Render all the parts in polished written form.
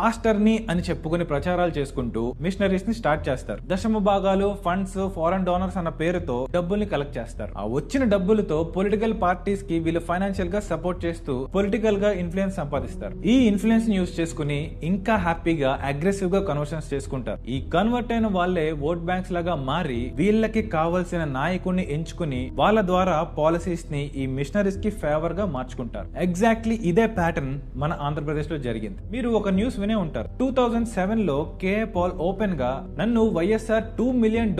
Pastor ని అని చెప్పుకుని ప్రచారాలు చేసుకుంటూ మిషనరీస్ ని స్టార్ట్ చేస్తారు. దశమ భాగాలు, ఫండ్స్, ఫారెన్ డోనర్స్ అన్న పేరుతో డబ్బుల్ని కలెక్ట్ చేస్తారు. ఆ వచ్చిన డబ్బులతో పొలిటికల్ పార్టీస్ కి వీళ్ళు ఫైనాన్షియల్ గా సపోర్ట్ చేస్తూ పొలిటికల్ గా ఇన్ఫ్లుయెన్స్ సంపాదిస్తారు. ఈ ఇన్ఫ్లుయెన్స్ ని యూజ్ చేసుకుని ఇంకా హ్యాపీగా అగ్రెసివ్ గా కన్వర్షన్స్ చేసుకుంటారు. ఈ కన్వర్ట్ అయిన వాళ్ళే ఓట్ బ్యాంక్స్ లాగా మారి వీళ్ళకి కావలసిన నాయకుడిని ఎంచుకుని వాళ్ళ ద్వారా పాలసీస్ ని ఈ మిషనరీస్ కి ఫేవర్ గా మార్చుకుంటారు. ఎగ్జాక్ట్లీ ఇదే ప్యాటర్న్ మన ఆంధ్రప్రదేశ్ లో జరిగింది. మీరు ఒక న్యూస్ వినే ఉంటారు. 2007 లో కేఏ పాల్ ఓపెన్ గా నన్ను వైఎస్ఆర్ $2 మిలియన్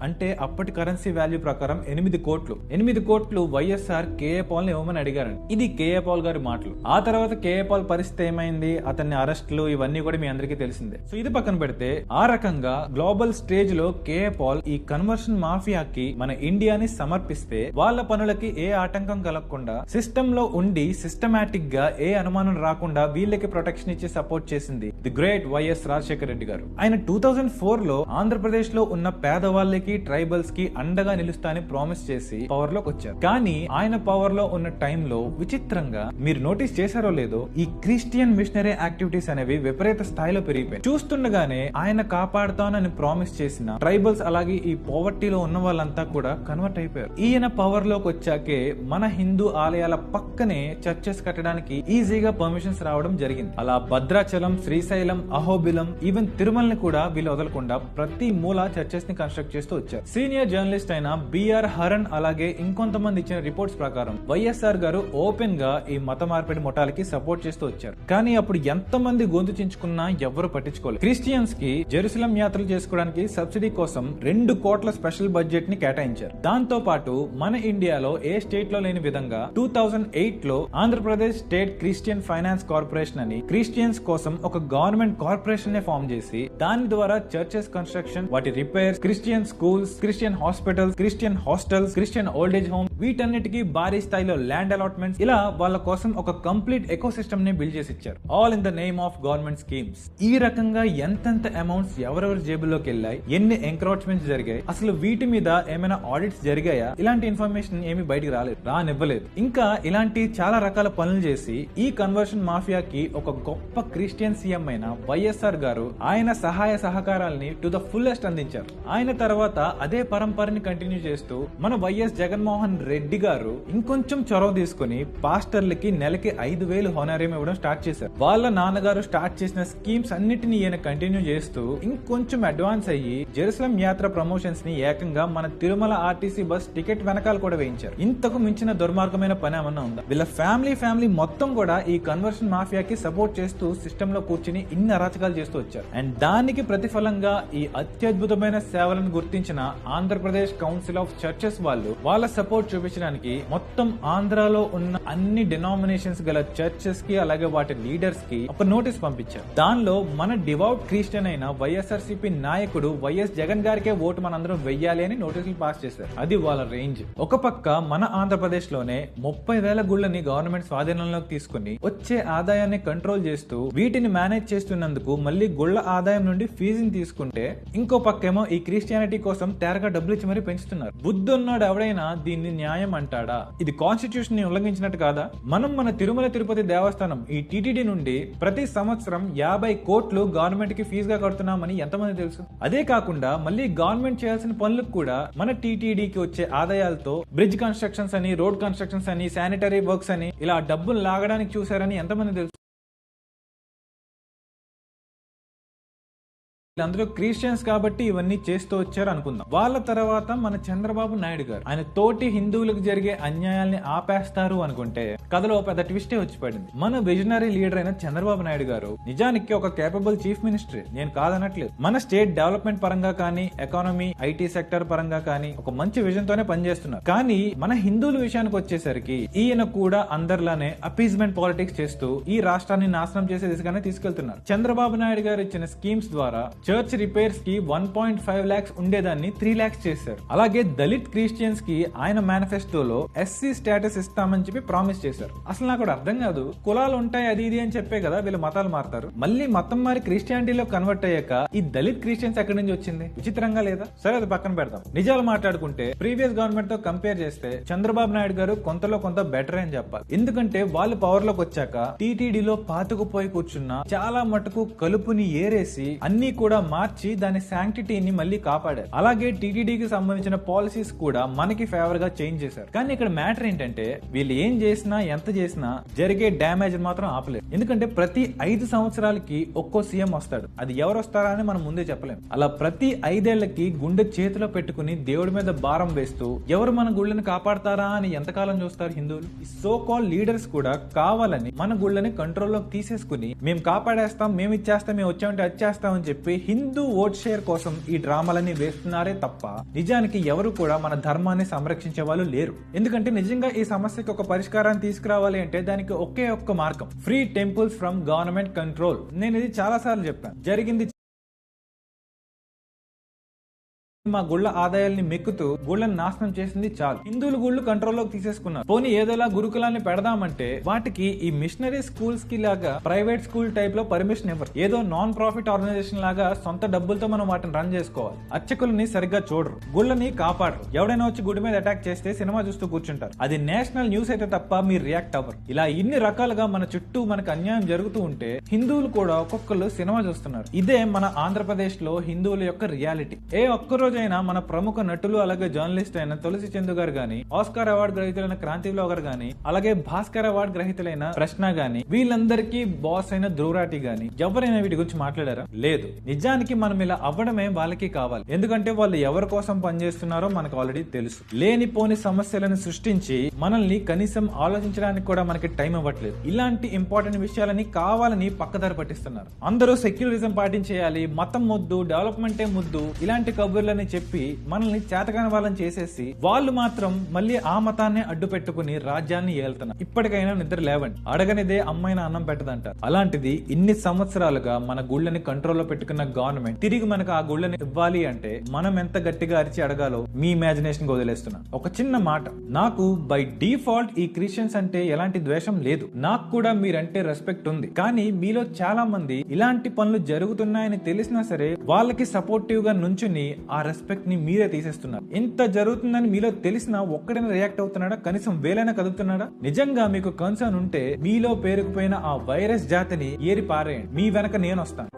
అంటే అప్పటి కరెన్సీ వాల్యూ ప్రకారం 8 కోట్లు వైఎస్ఆర్ కేఏ పాల్ ని ఇవ్వమని అడిగారండి. ఇది కేఏ పాల్ గారి మాటలు. ఆ తర్వాత కేఏ పాల్ పరిస్థితి ఏమైంది, అతన్ని అరెస్టులు ఇవన్నీ కూడా మీ అందరికీ తెలిసిందే. సో ఇది పక్కన పెడితే ఆ రకంగా గ్లోబల్ స్టేజ్ లో కేఏ పాల్ ఈ కన్వర్షన్ మాఫియాకి మన ఇండియాని సమర్పిస్తే వాళ్ళ పనులకి ఏ ఆటంకం కలగకుండా సిస్టమ్ లో ఉండి సిస్టమాటిక్ గా ఏ అనుమానం రాకుండా వీళ్ళకి ప్రొటెక్షన్ ఇచ్చి సపోర్ట్ చేసింది the great YS Rajasekhara Reddy గారు. ఆయన 2004 లో ఆంధ్రప్రదేశ్ లో ఉన్న పేదవాళ్ళకి, ట్రైబల్స్ కి అండగా నిలుస్తా అని ప్రామిస్ చేసి పవర్ లోకి వచ్చారు. కానీ ఆయన పవర్ లో ఉన్న టైంలో విచిత్రంగా మీరు నోటీస్ చేశారో లేదో ఈ క్రిస్టియన్ మిషనరీ యాక్టివిటీస్ అనేవి విపరీత స్థాయిలో పెరిగిపోయాయి. చూస్తుండగానే ఆయన కాపాడుతానని ప్రామిస్ చేసిన ట్రైబల్స్ అలాగే ఈ పోవర్టీలో ఉన్న వాళ్ళంతా కూడా కన్వర్ట్ అయిపోయారు. ఈయన పవర్ లోకి వచ్చాకే మన హిందూ ఆలయాల పక్కనే చర్చెస్ కట్టడానికి ఈజీగా పర్మిషన్స్ రావడం జరిగింది. అలా భద్రాచలం, శ్రీశైలం, అహోబిలం, ఈవెన్ తిరుమలని కూడా వీళ్ళు వదలకుండా ప్రతి మూల చర్చెస్ ని కన్స్ట్రక్ట్ చేస్తూ వచ్చారు. సీనియర్ జర్నలిస్ట్ అయిన బిఆర్ హరన్ అలాగే ఇంకొంతమంది ఇచ్చిన రిపోర్ట్స్ ప్రకారం వైఎస్ఆర్ గారు ఓపెన్ గా ఈ మత మార్పిడి ముఠాలకి సపోర్ట్ చేస్తూ వచ్చారు. కానీ అప్పుడు ఎంతమంది గొంతు చించుకున్నా ఎవ్వరు పట్టించుకోలేదు. క్రిస్టియన్స్ కి జెరూసలం యాత్రలు చేసుకోవడానికి సబ్సిడీ కోసం 2 కోట్ల స్పెషల్ బడ్జెట్ ని కేటాయించారు. దాంతో పాటు మన ఇండియాలో ఏ స్టేట్ లో లేని విధంగా 2008 లో Andhra Pradesh state Christian finance corporation అని క్రిస్టియన్స్ కోసం ఒక గవర్నమెంట్ కార్పొరేషన్ నే ఫామ్ చేసి దాని ద్వారా చర్చెస్ కన్స్ట్రక్షన్, వాటి repairs, Christian schools, Christian hospitals, Christian hostels, Christian old age home, వీటన్నిటికీ భారీ స్థాయిలో ల్యాండ్ అలాట్మెంట్స్, ఇలా వాళ్ళ కోసం ఒక కంప్లీట్ ఎకో సిస్టమ్ ని బిల్డ్ చేసి ఇచ్చారు. All in the name of government schemes. ఈ రకంగా ఎంతెంత అమౌంట్స్ ఎవరెవరి జేబుల్లోకి వెళ్ళాయి, ఎన్ని ఎంక్రోచ్మెంట్స్ జరిగాయి, అసలు వీటి మీద ఏమైనా ఆడిట్స్ జరిగాయా, ఇలాంటి ఇన్ఫర్మేషన్ ఏమి బయటికి రానివ్వలేదు. ఇంకా ఇలాంటి చాలా రకాల పనులు చేసి ఈ కన్వర్షన్ మాఫియాకి ఒక గొప్ప క్రిస్టియన్ సీఎం అయిన వైఎస్ఆర్ గారు ఆయన సహాయ సహకారాలని టు ద ఫుల్లెస్ట్ అందించారు. ఆయన తర్వాత అదే పరంపరని కంటిన్యూ చేస్తూ మన వైఎస్ జగన్మోహన్ రెడ్డి గారు ఇంకొంచెం చొరవ తీసుకుని పాస్టర్లకి నెలకి 5,000 హోనారియం ఇవ్వడం స్టార్ట్ చేశారు. వాళ్ళ నాన్నగారు స్టార్ట్ చేసిన స్కీమ్స్ అన్నిటిని ఈయన కంటిన్యూ చేస్తూ ఇంకొంచెం అడ్వాన్స్ అయ్యి జెరూసలం యాత్ర ప్రమోషన్స్ ని ఏకంగా మన తిరుమల ఆర్టీసీ బస్ టికెట్ వెనకాల కూడా వేయించారు. ఇంతకు మించిన దుర్మార్గమైన పని ఏమన్నా ఉందా? వీళ్ళ ఫ్యామిలీ మొత్తం కూడా ఈ కన్వర్షన్ మాఫియాకి సపోర్ట్ చేస్తూ సిస్టమ్ లో కూర్చుని ఇన్ని అరాచకాలు చేస్తూ వచ్చారు. అండ్ దానికి ప్రతిఫలంగా ఈ అత్యద్భుతమైన సేవలను గుర్తించిన ఆంధ్రప్రదేశ్ కౌన్సిల్ ఆఫ్ చర్చెస్ వాళ్ళు వాళ్ళ సపోర్ట్ చూపించడానికి మొత్తం ఆంధ్రాలో ఉన్న అన్ని డినామినేషన్స్ గల చర్చెస్ కి అలాగే వాటి లీడర్స్ కి ఒక నోటీస్ పంపించారు. దానిలో మన డివౌట్ క్రిస్టియన్ అయిన వైఎస్ఆర్సీపీ నాయకుడు వైఎస్ జగన్ గారికే ఓటు మనందరం వెయ్యాలి అని నోటీసులు పాస్ చేశారు. అది వాళ్ళ రేంజ్. ఒక పక్క మన ఆంధ్రప్రదేశ్ లోనే 30,000 గుళ్ళని గవర్నమెంట్ స్వాధీనంలోకి తీసుకుని వచ్చే ఆదాయాన్ని కంట్రోల్ చేస్తూ వీటిని మేనేజ్ చేస్తున్నందుకు మళ్ళీ గుళ్ళ ఆదాయం నుండి ఫీజుని తీసుకుంటే, ఇంకో పక్కేమో ఈ క్రిస్టియానిటీ కోసం తేరగా డబ్బులు ఇచ్చి మరీ పెంచుతున్నారు. బుద్ధున్నాడు ఎవడైనా దీన్ని న్యాయం అంటాడా? ఇది కాన్స్టిట్యూషన్ ని ఉల్లంఘించినట్టు కాదా? మన తిరుమల తిరుపతి దేవస్థానం ఈ టీటీడీ నుండి ప్రతి సంవత్సరం 50 కోట్లు గవర్నమెంట్ కి ఫీజుగా కడుతున్నామని ఎంతమంది తెలుసు? అదే కాకుండా మళ్ళీ గవర్నమెంట్ చేయాల్సిన పనులకు కూడా మన టీటీడీకి వచ్చే ఆదాయాలతో బ్రిడ్జ్ కన్స్ట్రక్షన్స్ అని, రోడ్ కన్స్ట్రక్షన్స్ అని, శానిటరీ వర్క్స్ అని ఇలా డబ్బులు లాగడానికి చూసారని ఎంతమంది తెలుసు? అందరూ క్రిస్టియన్స్ కాబట్టి ఇవన్నీ చేస్తూ వచ్చారు అనుకుందాం. వాళ్ళ తర్వాత మన చంద్రబాబు నాయుడు గారు ఆయన తోటి హిందువులకు జరిగే అన్యాయాల్ని ఆపేస్తారు అనుకుంటే కథలో పెద్ద ట్విస్టే వచ్చి పడింది. మన విజనరీ లీడర్ అయిన చంద్రబాబు నాయుడు గారు నిజానికి ఒక కేపబుల్ చీఫ్ మినిస్టర్, నేను కాదనట్లేదు. మన స్టేట్ డెవలప్మెంట్ పరంగా కానీ, ఎకానమీ, ఐటీ సెక్టర్ పరంగా కానీ ఒక మంచి విజన్ తోనే పనిచేస్తున్నారు. కానీ మన హిందువుల విషయానికి వచ్చేసరికి ఈయన కూడా అందరిలానే అపీజ్మెంట్ పాలిటిక్స్ చేస్తూ ఈ రాష్ట్రాన్ని నాశనం చేసే దిశగానే తీసుకెళ్తున్నారు. చంద్రబాబు నాయుడు గారు ఇచ్చిన స్కీమ్స్ ద్వారా చర్చ్ రిపేర్స్ కి 1.5 lakhs ఉండేదాన్ని 3 lakhs చేశారు. అలాగే దళిత్ క్రిస్టియన్స్ కి ఆయన మేనిఫెస్టోలో ఎస్సీ స్టేటస్ ఇస్తామని చెప్పి ప్రామిస్ చేశారు. అసలు నాకు అర్థం కాదు, కులాలు ఉంటాయి అది ఇది అని చెప్పే కదా వీళ్ళు మతాలు మారుతారు. మళ్ళీ మతం మారి క్రిస్టియానిటీలో కన్వర్ట్ అయ్యాక ఈ దళిత్ క్రిస్టియన్స్ ఎక్కడి నుంచి వచ్చింది? విచిత్రంగా లేదా? సరే అది పక్కన పెడతాం. నిజాలు మాట్లాడుకుంటే ప్రీవియస్ గవర్నమెంట్ తో కంపేర్ చేస్తే చంద్రబాబు నాయుడు గారు కొంతలో కొంత బెటర్ అని చెప్పాలి. ఎందుకంటే వాళ్ళు పవర్ లోకి వచ్చాక టీటీడీలో పాతుకుపోయి కూర్చున్న చాలా మటుకు కలుపుని ఏరేసి అన్ని కూడా మార్చి దాని శాంక్టిటీని మళ్ళీ కాపాడారు. అలాగే టీటీడీకి సంబంధించిన పాలసీస్ కూడా మనకి ఫేవర్ గా చేంజ్ చేశారు. కానీ ఇక్కడ మ్యాటర్ ఏంటంటే వీళ్ళు ఏం చేసినా ఎంత చేసినా జరిగే డ్యామేజ్ మాత్రం ఆపలేదు. ఎందుకంటే ప్రతి 5 సంవత్సరాలకి ఒక్కో సీఎం వస్తాడు. అది ఎవరు వస్తారా అని మనం ముందే చెప్పలేం. అలా ప్రతి 5 ఏళ్లకి గుండె చేతిలో పెట్టుకుని దేవుడి మీద భారం వేస్తూ ఎవరు మన గుళ్ళని కాపాడతారా అని ఎంతకాలం చూస్తారు హిందువులు? ఈ సో కాల్ లీడర్స్ కూడా కావాలని మన గుళ్ళని కంట్రోల్లోకి తీసేసుకుని మేము కాపాడేస్తాం, మేము ఇచ్చేస్తాం, మేము వచ్చామంటే వచ్చేస్తాం అని చెప్పి హిందూ ఓట్ షేర్ కోసం ఈ డ్రామాలని వేస్తున్నారే తప్ప నిజానికి ఎవరు కూడా మన ధర్మాన్ని సంరక్షించే వాళ్ళు లేరు. ఎందుకంటే నిజంగా ఈ సమస్యకి ఒక పరిష్కారాన్ని తీసుకురావాలి అంటే దానికి ఒకే ఒక్క మార్గం, free temples from government control. నేను ఇది చాలా సార్లు చెప్పాను. జరిగింది మా గుళ్ళ ఆదాయాల్ని మెక్కుతూ గుళ్ళని నాశనం చేసింది చాలు. హిందువుల గుళ్ళు కంట్రోల్లోకి తీసేసుకున్నారు. పోనీ ఏదోలా గురుకులాన్ని పెడదామంటే వాటికి ఈ మిషనరీ స్కూల్స్ కి లాగా ప్రైవేట్ స్కూల్ టైప్ లో పర్మిషన్ ఇవ్వరు. ఏదో నాన్ ప్రాఫిట్ ఆర్గనైజేషన్ లాగా సొంత డబ్బులతో మనం వాటిని రన్ చేసుకోవాలి. అర్చకులని సరిగ్గా చూడరు, గుళ్ళని కాపాడరు. ఎవడైనా వచ్చి గుడి మీద అటాక్ చేస్తే సినిమా చూస్తూ కూర్చుంటారు. అది నేషనల్ న్యూస్ అయితే తప్ప మీరు రియాక్ట్ అవ్వరు. ఇలా ఇన్ని రకాలుగా మన చుట్టూ మనకు అన్యాయం జరుగుతూ ఉంటే హిందువులు కూడా ఒక్కొక్కరు సినిమా చూస్తున్నారు. ఇదే మన ఆంధ్రప్రదేశ్ లో హిందువుల యొక్క రియాలిటీ. ఒక్కరోజు మన ప్రముఖ నటులు అలాగే జర్నలిస్ట్ అయిన తులసి చందు గారు గాని, ఆస్కార్ అవార్డు గ్రహీతులైన క్రాంతి వ్లాగర్ గాని, అలాగే భాస్కర్ అవార్డు గ్రహీతులైన ప్రశ్న గాని, వీళ్ళందరికీ బాస్ అయిన ధ్రువరాటి గాని ఎవరైనా వీటి గురించి మాట్లాడారా? లేదు. నిజానికి మనం ఇలా అవ్వడమే వాళ్ళకి కావాలి. ఎందుకంటే వాళ్ళు ఎవరి కోసం పనిచేస్తున్నారో మనకు ఆల్రెడీ తెలుసు. లేనిపోని సమస్యలను సృష్టించి మనల్ని కనీసం ఆలోచించడానికి కూడా మనకి టైం ఇవ్వట్లేదు. ఇలాంటి ఇంపార్టెంట్ విషయాలని కావాలని పక్కదారి పట్టిస్తున్నారు. అందరూ సెక్యులరిజం పాటించేయాలి, మతం ముద్దు, డెవలప్మెంటే ముద్దు, ఇలాంటి కబుర్లని చెప్పి మనల్ని చేతకాని వాళ్ళని చేసేసి వాళ్ళు మాత్రం మళ్ళీ ఆ మతాన్ని అడ్డు పెట్టుకుని రాజ్యాన్ని ఏలుతున్నారు. ఇప్పటికైనా నిద్ర లేవండి. అడగనిదే అమ్మాయిన అన్నం పెట్టదంటారు. అలాంటిది ఇన్ని సంవత్సరాలుగా మన గుళ్ళని కంట్రోల్లో పెట్టుకున్న గవర్నమెంట్ తిరిగి మనకు ఆ గుళ్ళని ఇవ్వాలి అంటే మనం ఎంత గట్టిగా అరిచి అడగాలో మీ ఇమాజినేషన్ వదిలేస్తున్నా. ఒక చిన్న మాట, నాకు బై డిఫాల్ట్ ఈ క్రిస్టియన్స్ అంటే ఎలాంటి ద్వేషం లేదు. నాకు కూడా మీరంటే రెస్పెక్ట్ ఉంది. కానీ మీలో చాలా మంది ఇలాంటి పనులు జరుగుతున్నాయని తెలిసినా సరే వాళ్ళకి సపోర్టివ్ గా నుంచుని ఆ రెస్పెక్ట్ ని మీరే తీసేస్తున్నారు. ఇంత జరుగుతుందని మీలో తెలిసినా ఒక్కడైనా రియాక్ట్ అవుతున్నాడా? కనీసం వేలైనా కదుపుతున్నాడా? నిజంగా మీకు కన్సర్న్ ఉంటే మీలో పేరుకుపోయిన ఆ వైరస్ జాతిని ఏరి పారేయండి. మీ వెనక నేను వస్తాను.